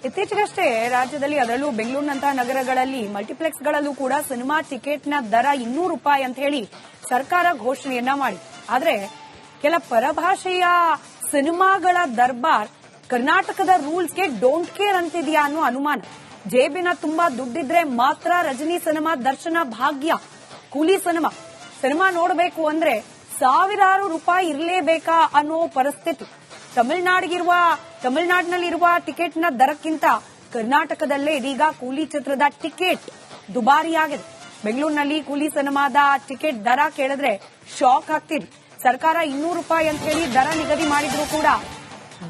ಇತ್ತೀಚೆಗಷ್ಟೇ ರಾಜ್ಯದಲ್ಲಿ ಅದರಲ್ಲೂ ಬೆಂಗಳೂರಿನಂತಹ ನಗರಗಳಲ್ಲಿ ಮಲ್ಟಿಪ್ಲೆಕ್ಸ್ಗಳಲ್ಲೂ ಕೂಡ ಸಿನಿಮಾ ಟಿಕೆಟ್ನ ದರ ₹200 ಅಂತ ಹೇಳಿ ಸರ್ಕಾರ ಘೋಷಣೆಯನ್ನ ಮಾಡಿ. ಆದ್ರೆ ಕೆಲ ಪರಭಾಷೆಯ ಸಿನಿಮಾಗಳ ದರ್ಬಾರ್ ಕರ್ನಾಟಕದ ರೂಲ್ಸ್ಗೆ ಡೋಂಟ್ ಕೇರ್ ಅಂತಿದ್ಯಾ ಅನ್ನೋ ಅನುಮಾನ. ಜೇಬಿನ ತುಂಬಾ ದುಡ್ಡಿದ್ರೆ ಮಾತ್ರ ರಜನಿ ಸಿನಿಮಾ, ದರ್ಶನ ಭಾಗ್ಯ, ಕೂಲಿ ಸಿನಿಮಾ ನೋಡಬೇಕು ಅಂದ್ರೆ ಸಾವಿರಾರು ರೂಪಾಯಿ ಇರಲೇಬೇಕಾ ಅನ್ನೋ ಪರಿಸ್ಥಿತಿ. ತಮಿಳುನಾಡಿನಲ್ಲಿರುವ ಟಿಕೆಟ್ನ ದರಕ್ಕಿಂತ ಕರ್ನಾಟಕದಲ್ಲೇ ಇದೀಗ ಕೂಲಿ ಚಿತ್ರದ ಟಿಕೆಟ್ ದುಬಾರಿಯಾಗಿದೆ. ಬೆಂಗಳೂರಿನಲ್ಲಿ ಕೂಲಿ ಸಿನಿಮಾದ ಟಿಕೆಟ್ ದರ ಕೇಳಿದ್ರೆ ಶಾಕ್ ಆಗ್ತೀರಿ. ಸರ್ಕಾರ ₹200 ಅಂತ ಹೇಳಿ ದರ ನಿಗದಿ ಮಾಡಿದ್ರು ಕೂಡ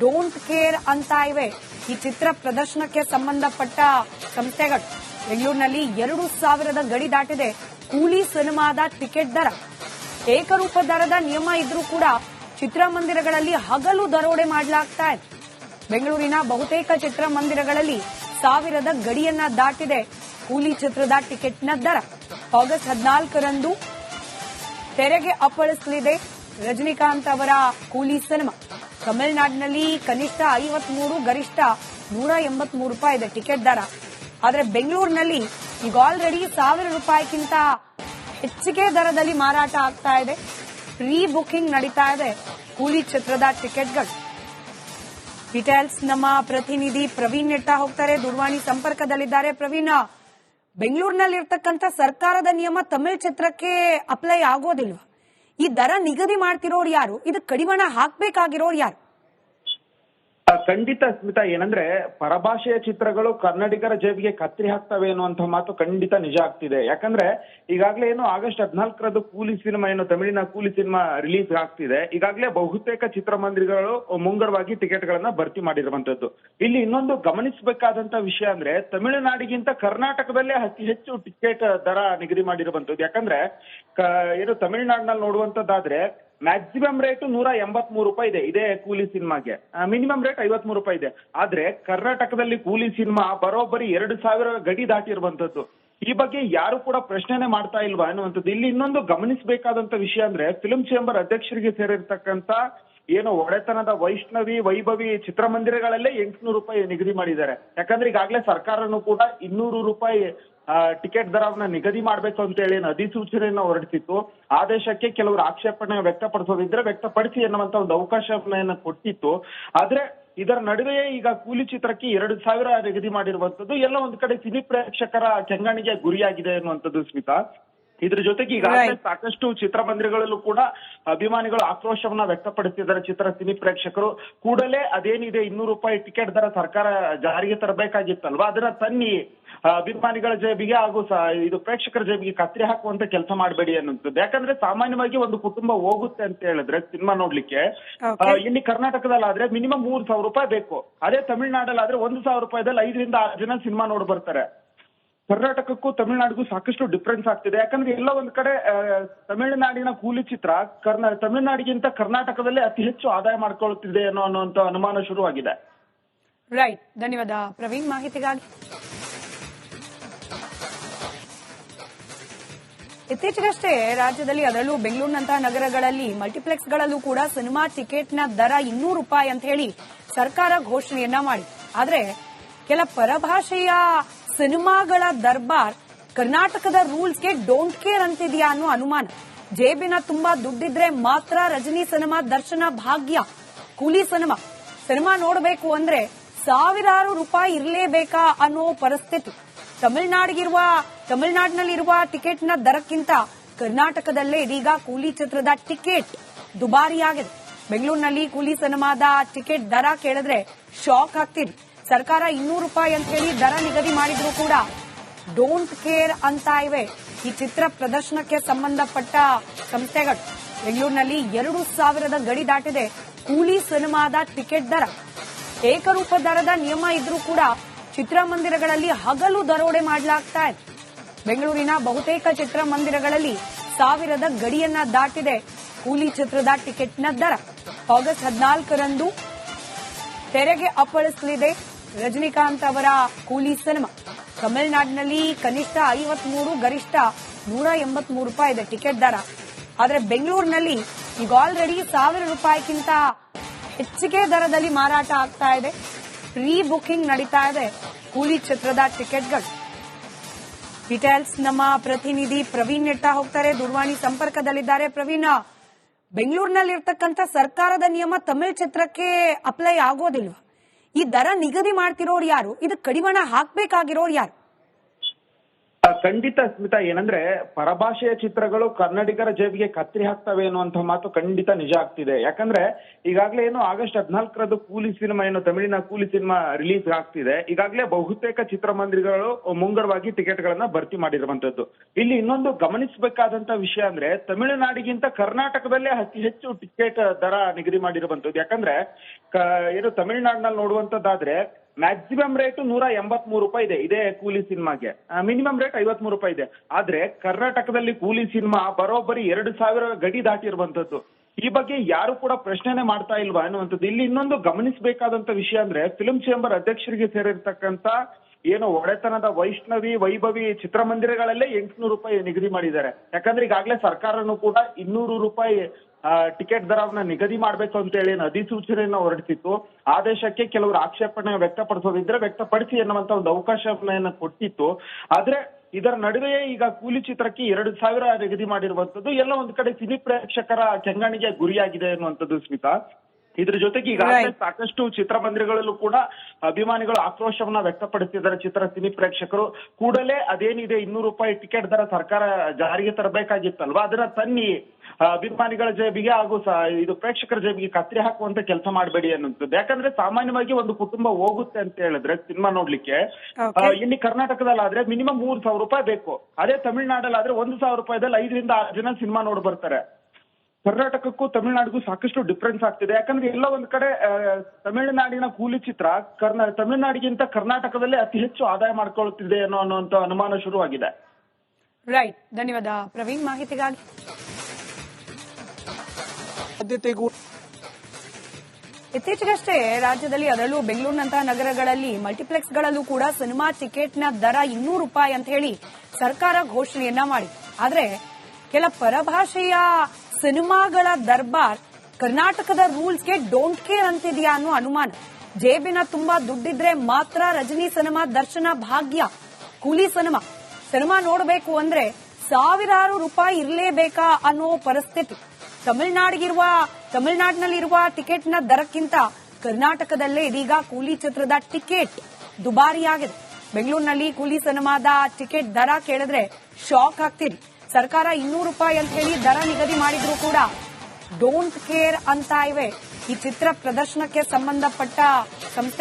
ಡೋಂಟ್ ಕೇರ್ ಅಂತ ಇವೆ ಈ ಚಿತ್ರ ಪ್ರದರ್ಶನಕ್ಕೆ ಸಂಬಂಧಪಟ್ಟ ಸಂಸ್ಥೆಗಳು. ಬೆಂಗಳೂರಿನಲ್ಲಿ 2,000 ಗಡಿ ದಾಟಿದೆ ಕೂಲಿ ಸಿನಿಮಾದ ಟಿಕೆಟ್ ದರ. ಏಕರೂಪ ದರದ ನಿಯಮ ಇದ್ರೂ ಕೂಡ ಚಿತ್ರಮಂದಿರಗಳಲ್ಲಿ ಹಗಲು ದರೋಡೆ ಮಾಡಲಾಗ್ತಾ ಇದೆ. ಬೆಂಗಳೂರಿನ ಬಹುತೇಕ ಚಿತ್ರಮಂದಿರಗಳಲ್ಲಿ 1,000 ಗಡಿಯನ್ನ ದಾಟಿದೆ ಕೂಲಿ ಚಿತ್ರದ ಟಿಕೆಟ್ನ ದರ. ಆಗಸ್ಟ್ 14ರಂದು ತೆರೆಗೆ ಅಪ್ಪಳಿಸಲಿದೆ ರಜನಿಕಾಂತ್ ಅವರ ಕೂಲಿ ಸಿನಿಮಾ. ತಮಿಳುನಾಡಿನಲ್ಲಿ ಕನಿಷ್ಠ 53, ಗರಿಷ್ಠ ₹183 ಇದೆ ಟಿಕೆಟ್ ದರ. ಆದರೆ ಬೆಂಗಳೂರಿನಲ್ಲಿ ಈಗ ಆಲ್ರೆಡಿ ₹1,000 ಹೆಚ್ಚಿಗೆ ದರದಲ್ಲಿ ಮಾರಾಟ ಆಗ್ತಾ ಇದೆ. ಪ್ರೀ ಬುಕಿಂಗ್ ನಡೀತಾ ಇದೆ ಕೂಲಿ ಚಿತ್ರದ ಟಿಕೆಟ್ಗಳು. ಡೀಟೇಲ್ಸ್ ನಮ್ಮ ಪ್ರತಿನಿಧಿ ಪ್ರವೀಣ್ ನೀಡ್ತಾ ಹೋಗ್ತಾರೆ, ದೂರವಾಣಿ ಸಂಪರ್ಕದಲ್ಲಿದ್ದಾರೆ. ಪ್ರವೀಣ್, ಬೆಂಗಳೂರಿನಲ್ಲಿರ್ತಕ್ಕಂಥ ಸರ್ಕಾರದ ನಿಯಮ ತಮಿಳು ಚಿತ್ರಕ್ಕೆ ಅಪ್ಲೈ ಆಗೋದಿಲ್ವಾ? ಈ ದರ ನಿಗದಿ ಮಾಡ್ತಿರೋರು ಯಾರು? ಇದು ಕಡಿವಾಣ ಹಾಕ್ಬೇಕಾಗಿರೋರು ಯಾರು? ಖಂಡಿತ ಸ್ಮಿತಾ, ಏನಂದ್ರೆ ಪರಭಾಷೆಯ ಚಿತ್ರಗಳು ಕನ್ನಡಿಗರ ಜೇಬಿಗೆ ಕತ್ತರಿ ಹಾಕ್ತವೆ ಅನ್ನುವಂತ ಮಾತು ಖಂಡಿತ ನಿಜ ಆಗ್ತಿದೆ. ಯಾಕಂದ್ರೆ ಈಗಾಗಲೇ ಏನು ಆಗಸ್ಟ್ 14ರಂದು ಕೂಲಿ ಸಿನಿಮಾ, ಏನು ತಮಿಳಿನ ಕೂಲಿ ಸಿನಿಮಾ ರಿಲೀಸ್ ಆಗ್ತಿದೆ. ಈಗಾಗಲೇ ಬಹುತೇಕ ಚಿತ್ರಮಂದಿರಗಳು ಮುಂಗಡವಾಗಿ ಟಿಕೆಟ್ ಗಳನ್ನ ಭರ್ತಿ ಮಾಡಿರುವಂತದ್ದು. ಇಲ್ಲಿ ಇನ್ನೊಂದು ಗಮನಿಸಬೇಕಾದಂತ ವಿಷಯ ಅಂದ್ರೆ ತಮಿಳುನಾಡಿಗಿಂತ ಕರ್ನಾಟಕದಲ್ಲೇ ಅತಿ ಹೆಚ್ಚು ಟಿಕೆಟ್ ದರ ನಿಗದಿ ಮಾಡಿರುವಂತದ್ದು. ಯಾಕಂದ್ರೆ ಏನು ತಮಿಳುನಾಡಿನಲ್ಲಿ ನೋಡುವಂತದ್ದಾದ್ರೆ ಮ್ಯಾಕ್ಸಿಮಮ್ ರೇಟ್ ₹183 ಇದೆ ಇದೇ ಕೂಲಿ ಸಿನಿಮಾಗೆ, ಮಿನಿಮಮ್ ರೇಟ್ ₹53 ಇದೆ. ಆದ್ರೆ ಕರ್ನಾಟಕದಲ್ಲಿ ಕೂಲಿ ಸಿನಿಮಾ ಬರೋಬ್ಬರಿ 2,000 ಗಡಿ ದಾಟಿರುವಂತದ್ದು. ಈ ಬಗ್ಗೆ ಯಾರು ಕೂಡ ಪ್ರಶ್ನೆನೆ ಮಾಡ್ತಾ ಇಲ್ವಾ ಅನ್ನುವಂಥದ್ದು. ಇಲ್ಲಿ ಇನ್ನೊಂದು ಗಮನಿಸಬೇಕಾದಂತ ವಿಷಯ ಅಂದ್ರೆ ಫಿಲ್ಮ್ ಚೇಂಬರ್ ಅಧ್ಯಕ್ಷರಿಗೆ ಸೇರಿರ್ತಕ್ಕಂತ ಏನು ಒಡೆತನದ ವೈಭವಿ ಚಿತ್ರಮಂದಿರಗಳಲ್ಲೇ ₹800 ನಿಗದಿ ಮಾಡಿದ್ದಾರೆ. ಯಾಕಂದ್ರೆ ಈಗಾಗಲೇ ಸರ್ಕಾರನು ಕೂಡ ₹200 ಟಿಕೆಟ್ ದರವನ್ನ ನಿಗದಿ ಮಾಡ್ಬೇಕು ಅಂತ ಹೇಳಿ ಅಧಿಸೂಚನೆಯನ್ನ ಹೊರಡಿಸಿತ್ತು. ಆದೇಶಕ್ಕೆ ಕೆಲವರು ಆಕ್ಷೇಪಣೆ ವ್ಯಕ್ತಪಡಿಸೋದಿದ್ರೆ ವ್ಯಕ್ತಪಡಿಸಿ ಎನ್ನುವಂತ ಒಂದು ಅವಕಾಶವನ್ನ ಕೊಟ್ಟಿತ್ತು. ಆದ್ರೆ ಇದರ ನಡುವೆ ಈಗ ಕೂಲಿ ಚಿತ್ರಕ್ಕೆ 2,000 ನಿಗದಿ ಮಾಡಿರುವಂತದ್ದು ಎಲ್ಲ ಒಂದ್ ಕಡೆ ಸಿನಿ ಪ್ರೇಕ್ಷಕರ ಕೆಂಗಣಿಗೆ ಗುರಿಯಾಗಿದೆ ಅನ್ನುವಂಥದ್ದು ಸ್ಮಿತಾ. ಇದ್ರ ಜೊತೆಗೆ ಈಗಾಗಲೇ ಸಾಕಷ್ಟು ಚಿತ್ರಮಂದಿರಗಳಲ್ಲೂ ಕೂಡ ಅಭಿಮಾನಿಗಳು ಆಕ್ರೋಶವನ್ನ ವ್ಯಕ್ತಪಡಿಸಿದ್ದಾರೆ. ಸಿನಿ ಪ್ರೇಕ್ಷಕರು ಕೂಡಲೇ ಅದೇನಿದೆ ₹200 ಟಿಕೆಟ್ ದರ ಸರ್ಕಾರ ಜಾರಿಗೆ ತರಬೇಕಾಗಿತ್ತಲ್ವಾ, ಅದನ್ನ ತನ್ನಿ ಅಭಿಮಾನಿಗಳ ಜೇಬಿಗೆ ಹಾಗೂ ಇದು ಪ್ರೇಕ್ಷಕರ ಜೇಬಿಗೆ ಕತ್ತರಿ ಹಾಕುವಂತ ಕೆಲಸ ಮಾಡಬೇಡಿ ಅನ್ನುವಂಥದ್ದು. ಯಾಕಂದ್ರೆ ಸಾಮಾನ್ಯವಾಗಿ ಒಂದು ಕುಟುಂಬ ಹೋಗುತ್ತೆ ಅಂತ ಹೇಳಿದ್ರೆ ಸಿನಿಮಾ ನೋಡ್ಲಿಕ್ಕೆ ಇಲ್ಲಿ ಕರ್ನಾಟಕದಲ್ಲಾದ್ರೆ ಮಿನಿಮಮ್ ₹3,000 ಬೇಕು. ಅದೇ ತಮಿಳುನಾಡಲ್ಲಾದ್ರೆ ₹1,000ದಲ್ಲಿ 5ರಿಂದ 6 ಜನ ಸಿನಿಮಾ ನೋಡ್ ಬರ್ತಾರೆ. ಕರ್ನಾಟಕಕ್ಕೂ ತಮಿಳುನಾಡಿಗೂ ಸಾಕಷ್ಟು ಡಿಫ್ರೆನ್ಸ್ ಆಗ್ತಿದೆ. ಯಾಕಂದ್ರೆ ಎಲ್ಲ ಒಂದ್ ಕಡೆ ತಮಿಳುನಾಡಿನ ಕೂಲಿ ಚಿತ್ರ ತಮಿಳುನಾಡಿಗಿಂತ ಕರ್ನಾಟಕದಲ್ಲೇ ಅತಿ ಹೆಚ್ಚು ಆದಾಯ ಮಾಡ್ಕೊಳ್ತಿದೆ ಅನ್ನುವಂತ ಅನುಮಾನ ಶುರುವಾಗಿದೆ. ರೈಟ್, ಧನ್ಯವಾದ ಪ್ರವೀಣ್ ಮಾಹಿತಿಗಾಗಿ. ಇತ್ತೀಚೆಗಷ್ಟೇ ರಾಜ್ಯದಲ್ಲಿ ಅದರಲ್ಲೂ ಬೆಂಗಳೂರಿನಂತಹ ನಗರಗಳಲ್ಲಿ ಮಲ್ಟಿಪ್ಲೆಕ್ಸ್ಗಳಲ್ಲೂ ಕೂಡ ಸಿನಿಮಾ ಟಿಕೆಟ್ನ ದರ ₹200 ಅಂತ ಹೇಳಿ ಸರ್ಕಾರ ಘೋಷಣೆಯನ್ನ ಮಾಡಿ. ಆದ್ರೆ ಕೆಲ ಪರಭಾಷೆಯ ಸಿನಿಮಾಗಳ ದರ್ಬಾರ್ ಕರ್ನಾಟಕದ ರೂಲ್ಸ್ಗೆ ಡೋಂಟ್ ಕೇರ್ ಅಂತಿದ್ಯಾ ಅನ್ನೋ ಅನುಮಾನ. ಜೇಬಿನ ತುಂಬಾ ದುಡ್ಡಿದ್ರೆ ಮಾತ್ರ ರಜನಿ ಸಿನಿಮಾ, ದರ್ಶನ ಭಾಗ್ಯ, ಕೂಲಿ ಸಿನಿಮಾ ನೋಡಬೇಕು ಅಂದ್ರೆ ಸಾವಿರಾರು ರೂಪಾಯಿ ಇರಲೇಬೇಕಾ ಅನ್ನೋ ಪರಿಸ್ಥಿತಿ. ತಮಿಳುನಾಡಿನಲ್ಲಿರುವ ಟಿಕೆಟ್ನ ದರಕ್ಕಿಂತ ಕರ್ನಾಟಕದಲ್ಲೇ ಇದೀಗ ಕೂಲಿ ಚಿತ್ರದ ಟಿಕೆಟ್ ದುಬಾರಿಯಾಗಿದೆ. ಬೆಂಗಳೂರಿನಲ್ಲಿ ಕೂಲಿ ಸಿನಿಮಾದ ಟಿಕೆಟ್ ದರ ಕೇಳಿದ್ರೆ ಶಾಕ್ ಆಗ್ತೀರಿ. ಸರ್ಕಾರ ₹200 ಅಂತ ಹೇಳಿ ದರ ನಿಗದಿ ಮಾಡಿದ್ರು ಕೂಡ ಡೋಂಟ್ ಕೇರ್ ಅಂತ ಇವೆ ಈ ಚಿತ್ರ ಪ್ರದರ್ಶನಕ್ಕೆ ಸಂಬಂಧಪಟ್ಟ ಸಂಸ್ಥೆಗಳು. ಬೆಂಗಳೂರಿನಲ್ಲಿ 2,000 ಗಡಿ ದಾಟಿದೆ ಕೂಲಿ ಸಿನಿಮಾದ ಟಿಕೆಟ್ ದರ. ಏಕರೂಪ ದರದ ನಿಯಮ ಇದ್ರೂ ಕೂಡ ಚಿತ್ರಮಂದಿರಗಳಲ್ಲಿ ಹಗಲು ದರೋಡೆ ಮಾಡಲಾಗ್ತಾ ಇದೆ. ಬೆಂಗಳೂರಿನ ಬಹುತೇಕ ಚಿತ್ರಮಂದಿರಗಳಲ್ಲಿ 1,000 ಗಡಿಯನ್ನ ದಾಟಿದೆ ಕೂಲಿ ಚಿತ್ರದ ಟಿಕೆಟ್ನ ದರ. ಆಗಸ್ಟ್ 14ರಂದು ತೆರೆಗೆ ಅಪ್ಪಳಿಸಲಿದೆ ರಜನಿಕಾಂತ್ ಅವರ ಕೂಲಿ ಸಿನಿಮಾ. ತಮಿಳುನಾಡಿನಲ್ಲಿ ಕನಿಷ್ಠ 53, ಗರಿಷ್ಠ ₹183 ಇದೆ ಟಿಕೆಟ್ ದರ. ಆದರೆ ಬೆಂಗಳೂರಿನಲ್ಲಿ ಈಗ ಆಲ್ರೆಡಿ ₹1,000 ಹೆಚ್ಚಿಗೆ ದರದಲ್ಲಿ ಮಾರಾಟ ಆಗ್ತಾ ಇದೆ ಪ್ರೀ ಬುಕಿಂಗ್ ನಡೀತಾ ಇದೆ ಕೂಲಿ ಚಿತ್ರದ ಟಿಕೆಟ್ಗಳು. ಡೀಟೇಲ್ಸ್ ನಮ್ಮ ಪ್ರತಿನಿಧಿ ಪ್ರವೀಣ್ ನೆಟ್ಟ ಹೋಗ್ತಾರೆ, ದೂರವಾಣಿ ಸಂಪರ್ಕದಲ್ಲಿದ್ದಾರೆ. ಪ್ರವೀಣ್, ಬೆಂಗಳೂರಿನಲ್ಲಿರ್ತಕ್ಕಂಥ ಸರ್ಕಾರದ ನಿಯಮ ತಮಿಳ್ ಚಿತ್ರಕ್ಕೆ ಅಪ್ಲೈ ಆಗೋದಿಲ್ವಾ? ಈ ದರ ನಿಗದಿ ಮಾಡ್ತಿರೋರು ಯಾರು? ಇದು ಕಡಿವಾಣ ಹಾಕ್ಬೇಕಾಗಿರೋರು ಯಾರು? ಖಂಡಿತ ಸ್ಮಿತಾ, ಏನಂದ್ರೆ ಪರಭಾಷೆಯ ಚಿತ್ರಗಳು ಕನ್ನಡಿಗರ ಜೇಬಿಗೆ ಕತ್ರಿ ಹಾಕ್ತವೆ ಅನ್ನುವಂಥ ಮಾತು ಖಂಡಿತ ನಿಜ ಆಗ್ತಿದೆ. ಯಾಕಂದ್ರೆ ಈಗಾಗಲೇ ಏನು ಆಗಸ್ಟ್ 14ರಂದು ಕೂಲಿ ಸಿನಿಮಾ ಏನು ತಮಿಳಿನ ಕೂಲಿ ಸಿನಿಮಾ ರಿಲೀಸ್ ಆಗ್ತಿದೆ. ಈಗಾಗಲೇ ಬಹುತೇಕ ಚಿತ್ರಮಂದಿರಗಳು ಮುಂಗಡವಾಗಿ ಟಿಕೆಟ್ ಗಳನ್ನ ಭರ್ತಿ ಮಾಡಿರುವಂತದ್ದು. ಇಲ್ಲಿ ಇನ್ನೊಂದು ಗಮನಿಸಬೇಕಾದಂತ ವಿಷಯ ಅಂದ್ರೆ ತಮಿಳುನಾಡಿಗಿಂತ ಕರ್ನಾಟಕದಲ್ಲೇ ಅತಿ ಹೆಚ್ಚು ಟಿಕೆಟ್ ದರ ನಿಗದಿ ಮಾಡಿರುವಂತದ್ದು. ಯಾಕಂದ್ರೆ ಏನು ತಮಿಳುನಾಡಿನಲ್ಲಿ ನೋಡುವಂತದ್ದಾದ್ರೆ ಮ್ಯಾಕ್ಸಿಮಮ್ ರೇಟ್ ₹183 ಇದೆ ಇದೇ ಕೂಲಿ ಸಿನಿಮಾಗೆ, ಮಿನಿಮಮ್ ರೇಟ್ ₹53 ಇದೆ. ಆದ್ರೆ ಕರ್ನಾಟಕದಲ್ಲಿ ಕೂಲಿ ಸಿನಿಮಾ ಬರೋಬ್ಬರಿ 2,000 ಗಡಿ ದಾಟಿರುವಂತದ್ದು. ಈ ಬಗ್ಗೆ ಯಾರು ಕೂಡ ಪ್ರಶ್ನೆನೆ ಮಾಡ್ತಾ ಇಲ್ವಾ ಅನ್ನುವಂಥದ್ದು. ಇಲ್ಲಿ ಇನ್ನೊಂದು ಗಮನಿಸಬೇಕಾದಂತ ವಿಷಯ ಅಂದ್ರೆ ಫಿಲ್ಮ್ ಚೇಂಬರ್ ಅಧ್ಯಕ್ಷರಿಗೆ ಸೇರಿರ್ತಕ್ಕಂತ ಏನು ಒಡೆತನದ ವೈಭವಿ ಚಿತ್ರಮಂದಿರಗಳಲ್ಲೇ ₹800 ನಿಗದಿ ಮಾಡಿದ್ದಾರೆ. ಯಾಕಂದ್ರೆ ಈಗಾಗಲೇ ಸರ್ಕಾರನು ಕೂಡ ₹200 ಟಿಕೆಟ್ ದರವನ್ನ ನಿಗದಿ ಮಾಡ್ಬೇಕು ಅಂತ ಹೇಳಿ ಅಧಿಸೂಚನೆಯನ್ನ ಹೊರಡಿಸಿತ್ತು. ಆದೇಶಕ್ಕೆ ಕೆಲವರು ಆಕ್ಷೇಪಣೆ ವ್ಯಕ್ತಪಡಿಸೋದಿದ್ರೆ ವ್ಯಕ್ತಪಡಿಸಿ ಎನ್ನುವಂತ ಒಂದು ಅವಕಾಶವನ್ನ ಕೊಟ್ಟಿತ್ತು. ಆದ್ರೆ ಇದರ ನಡುವೆಯೇ ಈಗ ಕೂಲಿ ಚಿತ್ರಕ್ಕೆ 2,000 ನಿಗದಿ ಮಾಡಿರುವಂತದ್ದು ಎಲ್ಲ ಒಂದ್ ಕಡೆ ಸಿನಿ ಪ್ರೇಕ್ಷಕರ ಕೆಂಗಣಿಗೆ ಗುರಿಯಾಗಿದೆ ಅನ್ನುವಂಥದ್ದು ಸ್ಮಿತಾ. ಇದ್ರ ಜೊತೆಗೆ ಈಗಾಗಲೇ ಸಾಕಷ್ಟು ಚಿತ್ರಮಂದಿರಗಳಲ್ಲೂ ಕೂಡ ಅಭಿಮಾನಿಗಳು ಆಕ್ರೋಶವನ್ನ ವ್ಯಕ್ತಪಡಿಸಿದ್ದಾರೆ. ಸಿನಿ ಪ್ರೇಕ್ಷಕರು ಕೂಡಲೇ ಅದೇನಿದೆ ₹200 ಟಿಕೆಟ್ ದರ ಸರ್ಕಾರ ಜಾರಿಗೆ ತರಬೇಕಾಗಿತ್ತಲ್ವಾ, ಅದನ್ನ ತನ್ನಿ ಅಭಿಮಾನಿಗಳ ಜೇಬಿಗೆ ಹಾಗೂ ಇದು ಪ್ರೇಕ್ಷಕರ ಜೇಬಿಗೆ ಕತ್ರಿ ಹಾಕುವಂತ ಕೆಲಸ ಮಾಡಬೇಡಿ ಅನ್ನುವಂಥದ್ದು. ಯಾಕಂದ್ರೆ ಸಾಮಾನ್ಯವಾಗಿ ಒಂದು ಕುಟುಂಬ ಹೋಗುತ್ತೆ ಅಂತ ಹೇಳಿದ್ರೆ ಸಿನಿಮಾ ನೋಡ್ಲಿಕ್ಕೆ ಇಲ್ಲಿ ಕರ್ನಾಟಕದಲ್ಲಾದ್ರೆ ಮಿನಿಮಮ್ ₹3,000 ಬೇಕು. ಅದೇ ತಮಿಳುನಾಡಲ್ಲಾದ್ರೆ ₹1,000ದಲ್ಲಿ 5ರಿಂದ 6 ಜನ ಸಿನಿಮಾ ನೋಡಿ ಬರ್ತಾರೆ. ಕರ್ನಾಟಕಕ್ಕೂ ತಮಿಳುನಾಡಿಗೂ ಸಾಕಷ್ಟು ಡಿಫ್ರೆನ್ಸ್ ಆಗ್ತಿದೆ. ಯಾಕಂದ್ರೆ ಎಲ್ಲ ಒಂದ್ ಕಡೆ ತಮಿಳುನಾಡಿನ ಕೂಲಿ ಚಿತ್ರ ತಮಿಳುನಾಡಿಗಿಂತ ಕರ್ನಾಟಕದಲ್ಲೇ ಅತಿ ಹೆಚ್ಚು ಆದಾಯ ಮಾಡ್ಕೊಳ್ಳುತ್ತಿದೆ ಅನ್ನುವಂತ ಅನುಮಾನ ಶುರುವಾಗಿದೆ. ರೈಟ್, ಧನ್ಯವಾದ ಪ್ರವೀಣ್ ಮಾಹಿತಿಗಾಗಿ. ಇತ್ತೀಚೆಗಷ್ಟೇ ರಾಜ್ಯದಲ್ಲಿ ಅದರಲ್ಲೂ ಬೆಂಗಳೂರಿನಂತಹ ನಗರಗಳಲ್ಲಿ ಮಲ್ಟಿಪ್ಲೆಕ್ಸ್ಗಳಲ್ಲೂ ಕೂಡ ಸಿನಿಮಾ ಟಿಕೆಟ್ನ ದರ ₹200 ಅಂತ ಹೇಳಿ ಸರ್ಕಾರ ಘೋಷಣೆಯನ್ನ ಮಾಡಿ. ಆದ್ರೆ ಕೆಲ ಪರಭಾಷೆಯ ಸಿನಿಮಾಗಳ ದರ್ಬಾರ್ ಕರ್ನಾಟಕದ ರೂಲ್ಸ್ಗೆ ಡೋಂಟ್ ಕೇರ್ ಅಂತಿದ್ಯಾ ಅನ್ನೋ ಅನುಮಾನ. ಜೇಬಿನ ತುಂಬಾ ದುಡ್ಡಿದ್ರೆ ಮಾತ್ರ ರಜನಿ ಸಿನಿಮಾ, ದರ್ಶನ ಭಾಗ್ಯ, ಕೂಲಿ ಸಿನಿಮಾ ನೋಡಬೇಕು ಅಂದ್ರೆ ಸಾವಿರಾರು ರೂಪಾಯಿ ಇರಲೇಬೇಕಾ ಅನ್ನೋ ಪರಿಸ್ಥಿತಿ. ತಮಿಳುನಾಡಿನಲ್ಲಿರುವ ಟಿಕೆಟ್ನ ದರಕ್ಕಿಂತ ಕರ್ನಾಟಕದಲ್ಲೇ ಇದೀಗ ಕೂಲಿ ಚಿತ್ರದ ಟಿಕೆಟ್ ದುಬಾರಿಯಾಗಿದೆ. ಬೆಂಗಳೂರಿನಲ್ಲಿ ಕೂಲಿ ಸಿನಿಮಾದ ಟಿಕೆಟ್ ದರ ಕೇಳಿದ್ರೆ ಶಾಕ್ ಆಗ್ತೀರಿ. ಸರ್ಕಾರ ₹200 ಅಂತ ಹೇಳಿ ದರ ನಿಗದಿ ಮಾಡಿದ್ರು ಕೂಡ ಡೋಂಟ್ ಕೇರ್ ಅಂತ ಇವೆ ಈ ಚಿತ್ರ ಪ್ರದರ್ಶನಕ್ಕೆ ಸಂಬಂಧಪಟ್ಟ ಸಂಸ್ಥೆ.